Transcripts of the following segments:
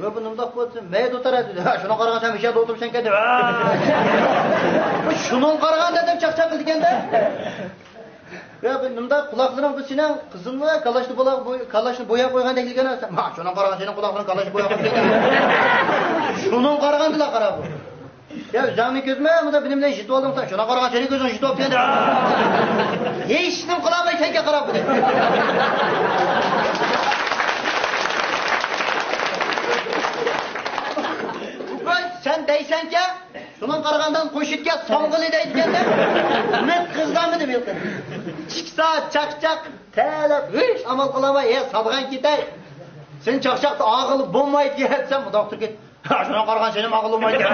Ve bunumda koydum. Meyde oturar dedi. Şuna karıgan sen bir şeyde oturup sen kendi. Şunun karıgan dedim çak kıldıkende. Ve bunumda kulaklarım bu sinen kızın mı kalaşını boya koygan dekilgen. Şunun karıgan senin kulaklarını kalaşını boya koygan. Şunun karıgan dila kara bu. Ya cami gözüme ama da benimle jit oldum. Şuna karıgan senin gözün jit olup kendi. Hiçtim kulağıma keke kara bu dedi. Sen deysen ki, şunun karıgandan koşut gel, soğgılı deyken de, ne kızdan mı demiyorsun? Çıksa, çak, telef, hış, amal kılama, salgan gider. Sen çak da ağılı bombayı gelsen, bu doktor git, şunun karıgan senin ağılı bombayı gel.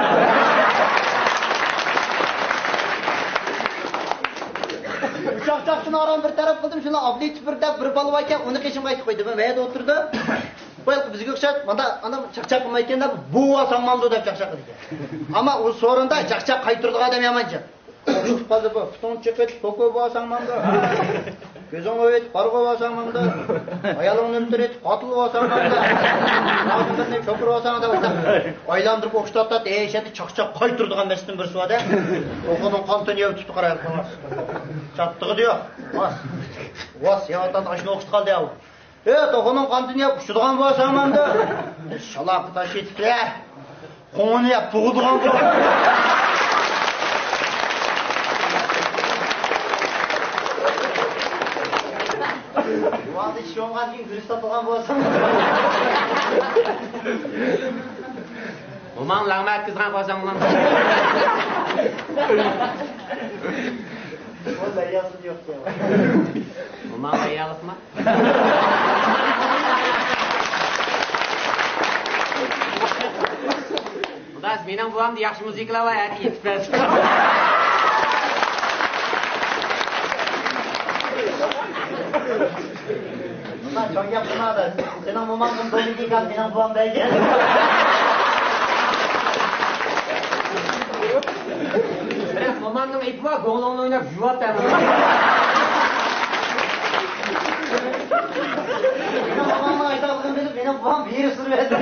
Çak şunu aram bir taraf kıldım, şunu abli tüpürde bir balı varken, onu keşim kayıt koydum, ben de oturdu. Böyle bizi gökşat, bana anam çak kılmayken de buğa sanmaldı da çak kıldı. Ama o sorunda çak kayıtırdığı adam yamanca. Oşuk kaldı bu, futon çıkıt, koku buğa sanmaldı. Gözün öğüt, parı buğa sanmaldı. Ayalığın ömtür et, katıl buğa sanmaldı. Ağzından ne çöpür buğa sanmaldı. Aylandırıp okşatat, eşedi çak kayıtırdığı mesleğin bir suada. Okunun kantını yev tuttu karayal kalmaz. Çattığı diyor. Vas, yavaştan aşını okşat kaldı yavu. Evet, okunun kantını yap, uçtuğun buğa sanmaldı. Şalakı taşı etkile. Koğunu yap, tuğuduğun buğa. Vallahi şu an gün virüs satılgan bolsa. Uman lağma kızgan bolsang ulan. Vallahi yazık yok ya. Uman ayalıkma. Udas mening buvamni yaxshi musiqalab aytib yetibsiz. Ulan çok yapma da. Senin mamanın dolu değil kan, senin buvam belki. Biraz mamanın ipi var, goğlağını oynayıp yuvat der. Senin mamanın aytağını bilip, benim buvam bir yeri sürüverdi.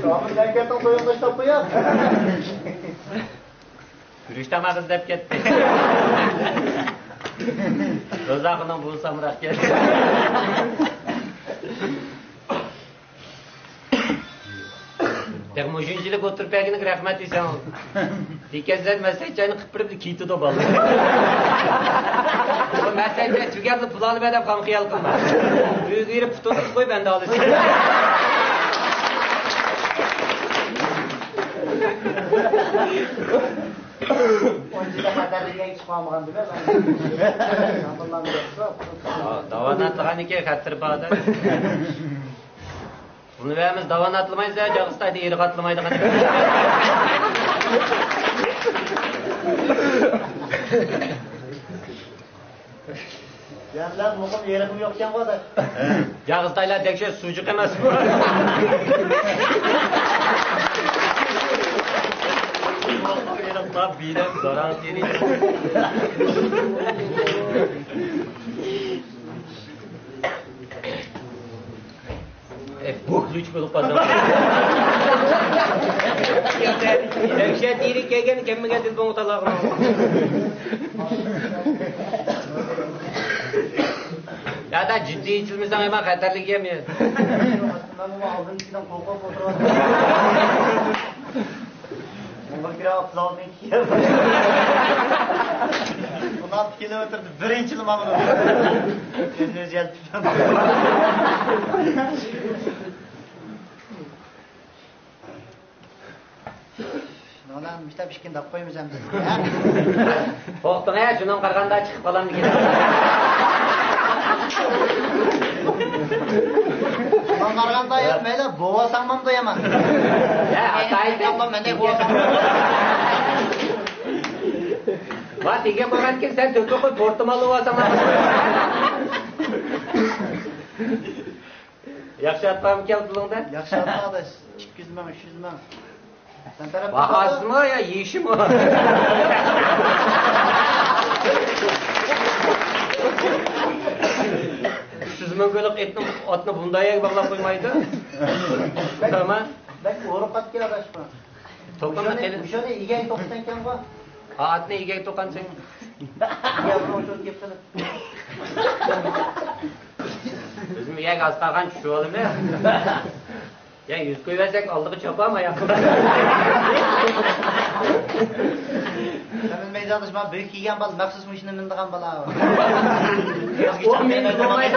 Tamam, sen ketin koyun taşta koyun. Yürüyüştemez dep ketdi. Rozaqından bulsamıraq keldi. Termojinchilik o'tirpagining rahmat deysan. Dikazat masajchani qipirib ketdi bola. Bu masajcha tugatib pul olib deb ham xiyol qilma. Uyga putun qo'y banda olasan. Oyuncuda xatarliga chiqmagan deb ben. Davanatlıgan ekan xatir bada. Buni veramiz davanatlamayız ya, Jag'istayda eri qatlamaydigan. Yanlar muqim yerim yo'qkan qo'da. Jag'istaylar tekshir sujuq emas. Tab bidem zoran teri. Bu lüç bulup pazar. Tekşe tiri kegen kemiga dil bong talaqma. Ya da ciddi içilmesen hemen xatarlik yemiyor. Ben bunu aldım içinden korkup oturuyorum. bir 36 kilo. 16 kilometrdi. Birinchi yil mana buni. O'z yelib Nolan maktab ishkenda olib qo'ymiz ham biz. To'xtang, shundan qaraganda chiqib qolam degan. Shundan qaraganda yo'q, mayli bo'vasam ham do'yaman. Ya, ataydan mene bo'vasam. Va tega qo'ygankin sen to'kib qo'y, portmal bo'vasam ham. Yaxshi atpam keldi. Yaxshi atmadi. 200 ming, 300 ming. Bahası mı ya, yiyişi mi? Sizin böyle etni atını bundaya bağlap koymaydı. Tamam. Ben Avrupa'da kira başma. Tokanma telin. Şöyle iyi toksan kan bu. Atını iyi tokan sen. Ya bunu şöyle yapsana. Bizim iyi gastargan şu oğlum ne? Ya 100 koy versek aldığı çapa ama yakında. Sen meydanlaşma büyük yiyen bal, maksus mu işine mindiğen bala. O meni dolmaydı.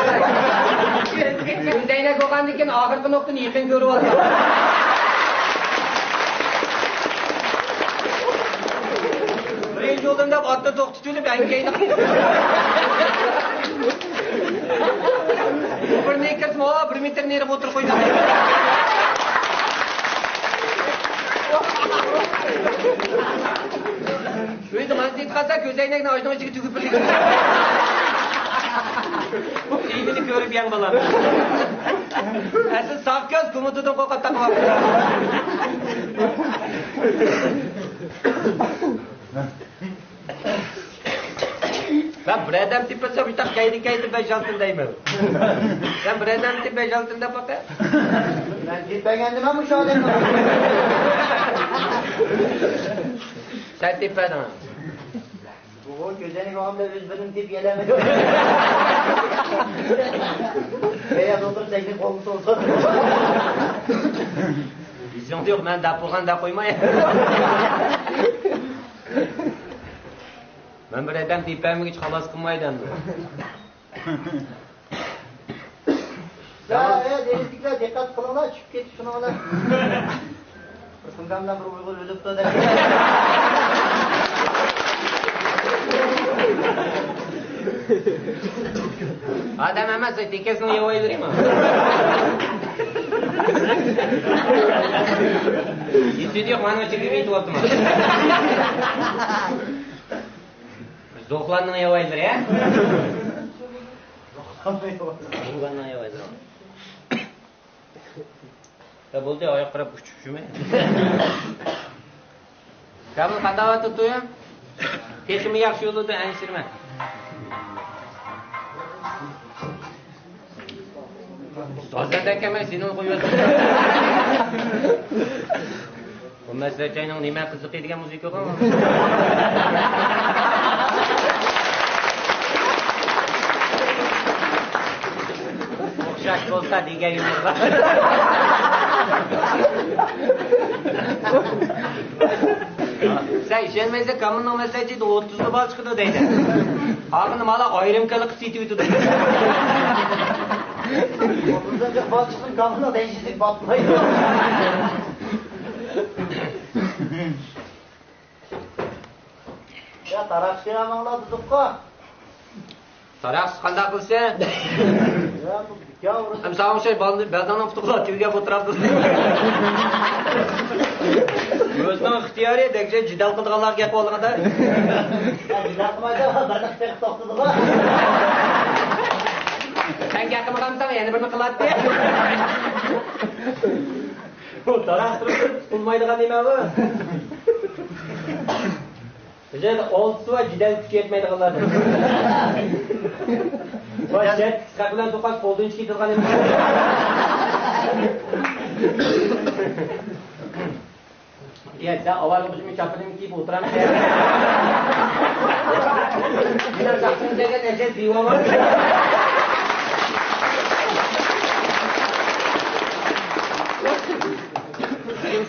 Yüzeyine kokan diken ahırkı noktunu yıkın görü var. Birinci yolunda atla tok tutuyordu ben geydim. Bir ne kısmı o, bir metre nereye otur koydu. Şöyle zaman zeyt kalsa gözeyine ağacına çıkıp tüküp birlikte. İyini görüp yan balam. Asıl saf göz kumutudan kokat takma. Ben bir adam tipasa bir tak kaydı 5 altındayım. Sen bir adam tip 5 altında bakar. Ben tippengendim ama şu an yapmadım. Sen tippeden. O gözeni kavamda üzbenim tip gelemedi. Beyaz oturup teknik olmuş olsa. Vizyon yok, ben dapuğan da koymaya. Ben bir adam tippemi hiç halas kılmaydan. Ya denizlikler dikkat kılınlar, çıkıp git şunu alır. Kısımdan bir uygur ölüp de der. Adam hemen tekesini yavayılır mı? Hissediyor, bana çekip eğitim yaptım. Zohlandın yavayılır ya? Zohlandın yavayılır. Ya bo'ldi, oyoq qarab uçup shumi. Kamil qanday vaqt tutdi? Texmi yaxshi yo'lda ansirma. Ustozdan kamay seni qo'yib. Bu maslakning nima qiziqadigan musiqa yo'qmi? O'xshash bo'lsa degan yo'q. Sen işenmeyse kamının mesajıydı 30'lu bal çıkıdı deydi. Ağını mala ayrımkalık sitiydi deydi. 30'da bal çıksın kamına değişiklik batmaydı. Ya tarakçıya anla tutukka. Tarak qanday qilsa? Ya orası. Hem sağ şey beldan tutukla tüyge bu tarafta. Özünün ixtiyari degje jidal qilganlar gap bo'lganda. Ya jidal qilmaydi, bardak tek to'xtadilar. Sen gap qilmagansan, yana birini qiladi. Bu tarak turib tutulmaydigan nima bu? Bizde olsa va jidal kuch yetmaydiganlar. Voy, jet qisqa bilan to'qas qo'ldan chiqargan emas. Ya sen avval o'zimni chapirim kiyib o'tiraman. Meni chaqimdagi necha divoman.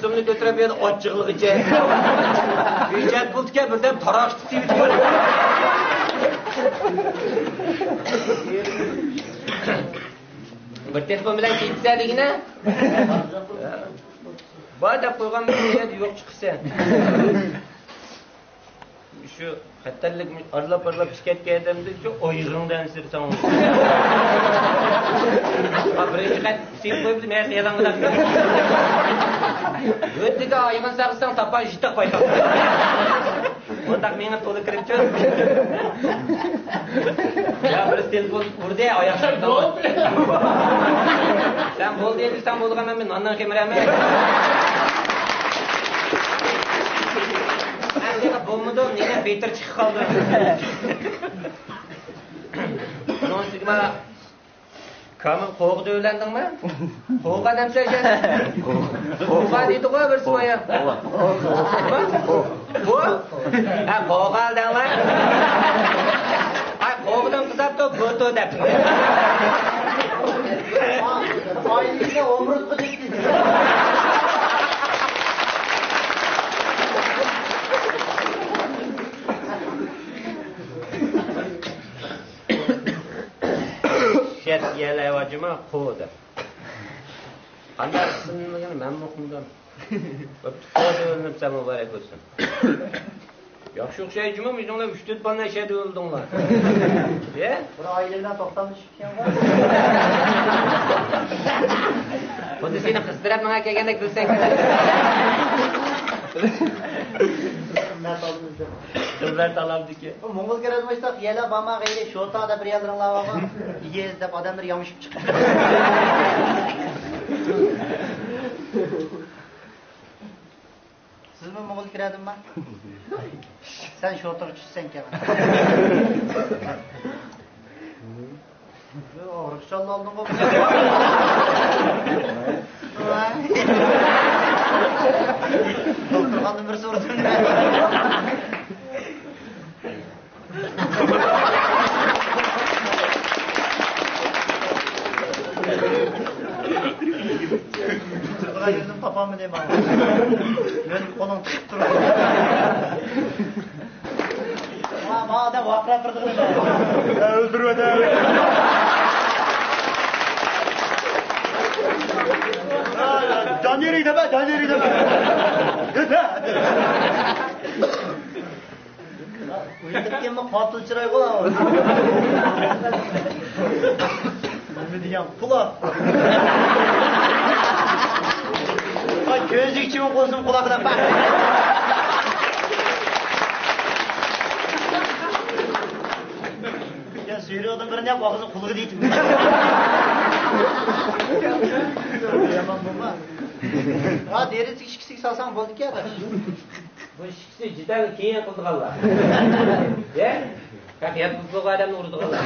so'mni ko'tarib berdi ochiqligicha. Bejat bo'ldi-ku, birdan taroqchi tiyib bir telefon bilan ketsaligina. Ba'da qo'ygan bir yer yo'q chiqsa. Shu xatarlik arlab chiqayotgan odamda shu oyig'ingdan sirsan. Birinchi qat sen qo'yib men yalang'ilab. O'tiga oyig'in saqsang topa jita qo'ydim. O'taq menga to'la kirib chiq. Ya bir telefon urdi oyoqdan. Sen bo'ldi desam bo'lgan men nondan kemiraman. Nega bo'lmadi, nega betir chiqib qoldi. Non sigma kamın qo'g'da o'ylandingmi? Qo'g'a namsa ekan. Qo'g'a deydi-ku bir so'ya. Ha, qo'g'a aldingmi? Ha, qo'g'dan qizartib bo'to deb. Oylikda omurtqa degdi. Şet yerler vacıma qo'da. Qanday sinmagan men muhimdan. Qo'da o'lnibsa muborak bo'lsin. Yaxshi o'xshayjimi, o'zinglar 3-4 balni ishadi o'ldinglar. Ye? Bir oiladan to'xtalib chiqqan bor. Xuddi seni qizdirib menga kelganda kulsang. Kızlar talamdaki. Mongol kerazmışsak yela bama gayri şota da bir yalırınlar bama. İyez de adamlar yamışıp çıkıyor. Siz mi Mongol keradın mı? Sen şota uçuşsan kemen. Rıkşallah oldun mu? Doktor hanım bir sorsun. Çocuklar yüzüm papam mı diyeyim abi? Benim kolum tıkıp duruyor. Madem vakra kırdığını da. Öldürme de. Can yeri deme, can yeri deme. Uyudurken mi katil çıray kola? Ne diyeceğim? Kulak. Ay gözlük kimin koysun kulakına bak. Ya söylüyordum birine yap, ağzının kulağı değil. Yaman bomba. Ha derisi kişi salsam bulduk ya da. Bu kişi cidden keyin qildi qoldi. Ye? Qaq yap bu odamni urdi qoldi.